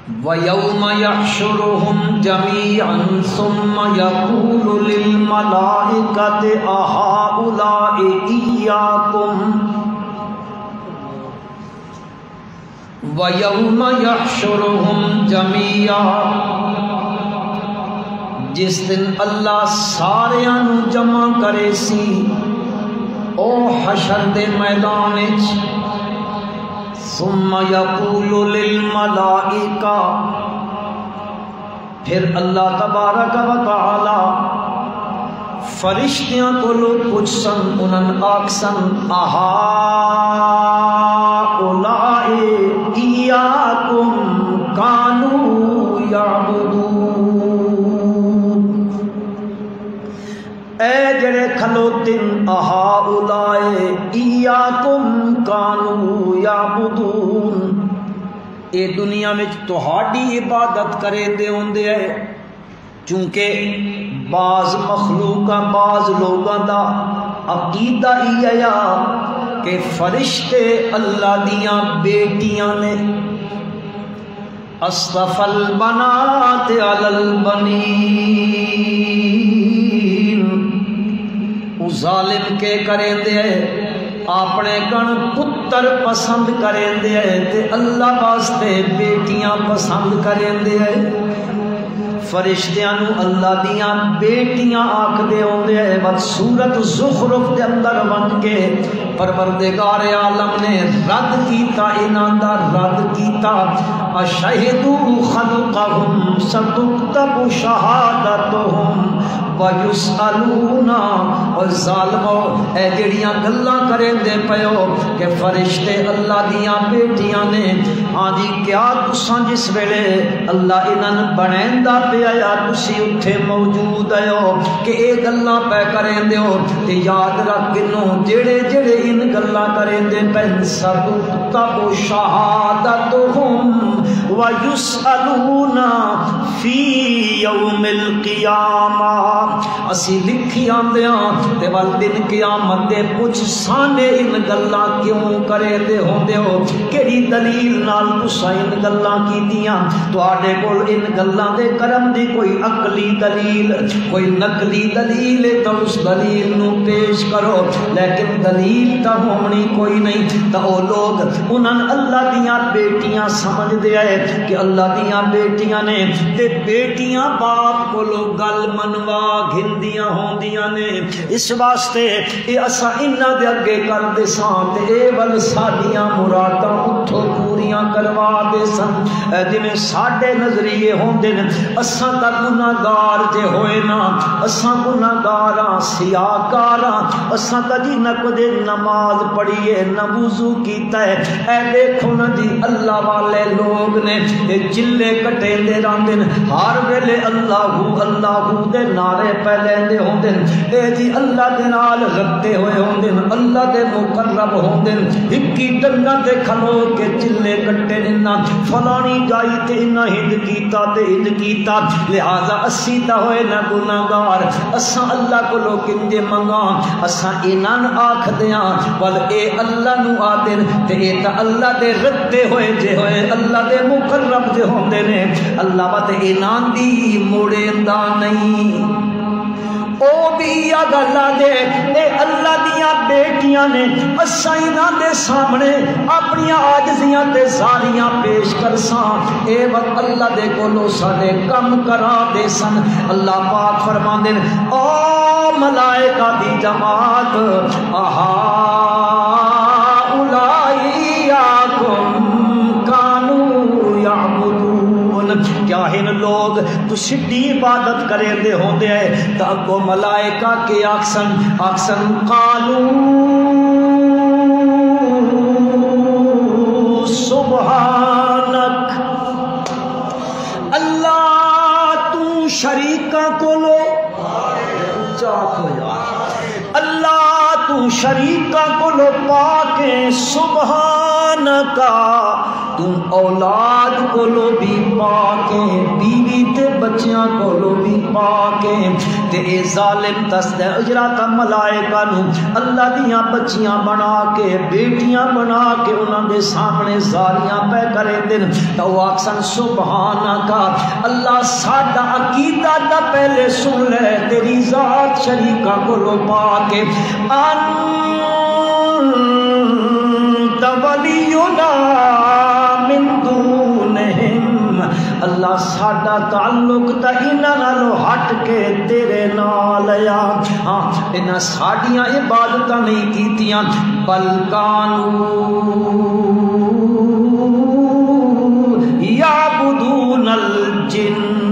وَيَوْمَ يَحْشُرُهُمْ جَمِيعًا ثُمَّ يَقُولُ لِلْمَلَائِكَةِ أَهَؤُلَاءِ إِيَّاكُمْ وَيَوْمَ يَحْشُرُهُمْ جَمِيعًا جس دن اللہ ساریاں نو جمع کرے سی او حشر دے میدان وچ ثم یقول للملائکہ پھر اللہ تبارک و تعالی فرشتیاں کو پوچھ سن انہاں آکسن اہؤلاء ایاکم کانوا یعبدون اے جڑے کھلوتن اہؤلاء ایاکم کانوا یعبدون اے دنیا میں تہاڈی عبادت کرے دے ہوندے ہے چونکہ بعض مخلوقاں بعض لوگاں دا عقیدہ یہ ہے کہ فرشتے اللہ دیاں بیٹیاں نے اصطفى البنات علی البنین او ظالم کے کریں دے اپنے کن پتر پسند کریں دے تے اللہ واسطے بیٹیاں پسند کریں دے فرشتیاں نو اللہ دیاں بیٹیاں آکھ دے ہوندے بس سورت زخرف دے اندر بن کے پروردگار عالم نے رد کیتا انہاں دا رد کیتا اشہدوا خلقہم ستکتب شہادتہم وَيُسْأَلُونَ اور ظالمو اے جڑیاں گلاں کریں دے پیو کہ فرشتے اللہ دیاں بیٹیاں نے ہاں جی کیا تساں جس ویلے اللہ انہاں بنیندا پیا یا تسی اتھے موجود ہو کہ اے گلاں پہ کریں دے ہو تے یاد رکھ گنو جڑے جڑے ان گلاں کریں دے پن سَتُكْتَبُ شَهَادَتُهُمْ وَيُسْأَلُونَ فِي يَوْمِ الْقِيَامَةِ اسی لکھی آندیاں تے وال دن قیامت دے پوچھ سانے ان گلاں کیوں کرے دے ہوندے ہو کیڑی دلیل نال تساں ان گلاں کیتیاں تواڈے کول ان گلاں دے کرم دی کوئی عقلی دلیل کوئی نقلی دلیل ہے تو اس دلیل نو پیش کرو لیکن دلیل تا ہونی کوئی نہیں تا او لوگ انہاں اللہ دیاں بیٹیاں سمجھ دے آئے کہ اللہ دیاں بیٹیاں نے تے بیٹیاں باپ کو لوگ گل منوا گھندیاں ہوندیاں نے اس واسطے اے اسا انہاں دے اگے کر دے سان تے اے ول ساڈیاں مراداں اتھوں پوریاں کروا دے سن جویں ساڈے نظریے ہوندے نے اساں تا گناہگار جے ہوئے نا اساں گناہگاراں سیاہکاراں اساں تا جی نہ کدے نماز پڑھیے نہ وضو کیتا ہے اے دیکھو نا جی اللہ والے لوگ نے چلے کٹے دے راندے ہر ویلے اللہ دے نعرے پہ لیندے ہوندے اے جی اللہ دے نال رکھتے ہوئے ہوندے اللہ دے مقرب ہوندے ہکی ڈنگا تے کھلو کے چلے کٹے نہ فلانی جائی تے نہ ہند کیتا تے ہند کیتا لہذا اسی تا ہوئے نہ گناہگار اساں اللہ کو لو کنجے منگا اساں انہاں آکھ دیاں ول اے اللہ نو آدن تے اے تا اللہ دے رکھتے ہوئے جے ہوئے اللہ دے مقرب جے ہوندے نے اللہ بات انہاں دی موڑے دا نہیں او بھی یا گلا دے اے اللہ دیاں بیٹیاں نے اساں انہاں دے سامنے اپنی عاجزیاں تے زاریاں پیش کرساں اے وقت اللہ دے کولو سارے کم کرا دے سن اللہ پاک فرماندے او ملائکہ دی جماعت اہؤلاء کانوا یعبدون کیا ہن لوگ تو سڈی عبادت کرے دے ہوندے ہیں تا کو ملائکہ کے آکسن قالو سبحانک اللہ تو شریکہ کو لو چاک ہو یار اللہ تو شریکہ کو لو پاکے سبحانکا تم اولاد کو لو بھی پاکے بیوی تے بچیاں کولو بھی پا کے تے اے ظالم تستے اجرات ملائکہ نو اللہ دیاں بچیاں بنا کے بیٹیاں بنا کے انہاں دے سامنے زاریاں پہ کرے دن تو آکسن سبحانہ کا اللہ ساڈا عقیدہ دا پہلے سن لے تیری ذات شریکہ کولو پا کے انت ولینا من دونہم اللہ ساڈا تعلق تا انہاں نالوں ہٹ کے تیرے نال آیا ہاں انہاں ساڈیاں عبادتاں نہیں کیتیاں بل کانوا یعبدون الجن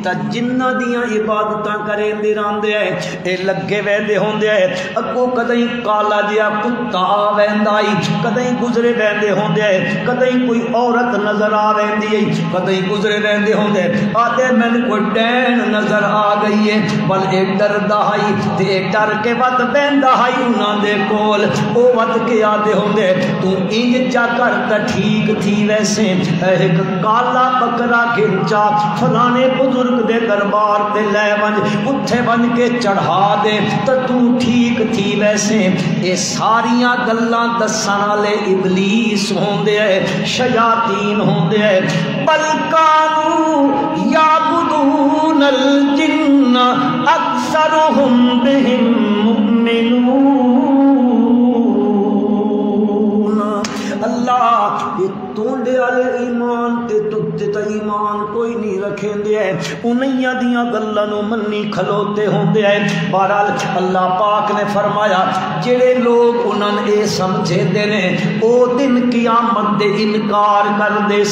تا جنہ دیاں عبادتاں کریں دے راندے ہیں اے لگے ویندے ہوندے ہیں اگوں کدیں کالا جیا کتا آویندائی کدیں گزرے ویندے ہوندے ہیں کدیں کوئی عورت نظر آویندی ہے کدیں گزرے ویندے ہوندے ہیں آدھے میں کوئی ڈین نظر آ گئی ہے بل اے ڈر دہائی تے اے ڈر کے ود بیندہ ہائی انہاں دے کول او ود کے آدھے ہوندے تو انج جا کر تا ٹھیک تھی ویسے ایک کالا بکرا گھنچا فلانے بزرگ دے دربار تے لے ونج اتھے بن کے چڑھا دے تو ٹھیک تھی ویسے اے ساریاں گلاں دسن والے ابلیس ہوندے ہیں شیاطین ہوندے ہیں بل کانوا یعبدون الجن اکثرهم بهم مؤمنون اللہ یہ تونڈے والے ایمان تے تُتے تا ایمان کوئی نہیں رکھیں دے ہیں انہیاں دیاں گلانوں منی کھلوتے ہوں دے ہیں بہرحال اللہ پاک نے فرمایا جڑے لوگ انہاں اے سمجھے دے نے او دن قیامت دے انکار کر دے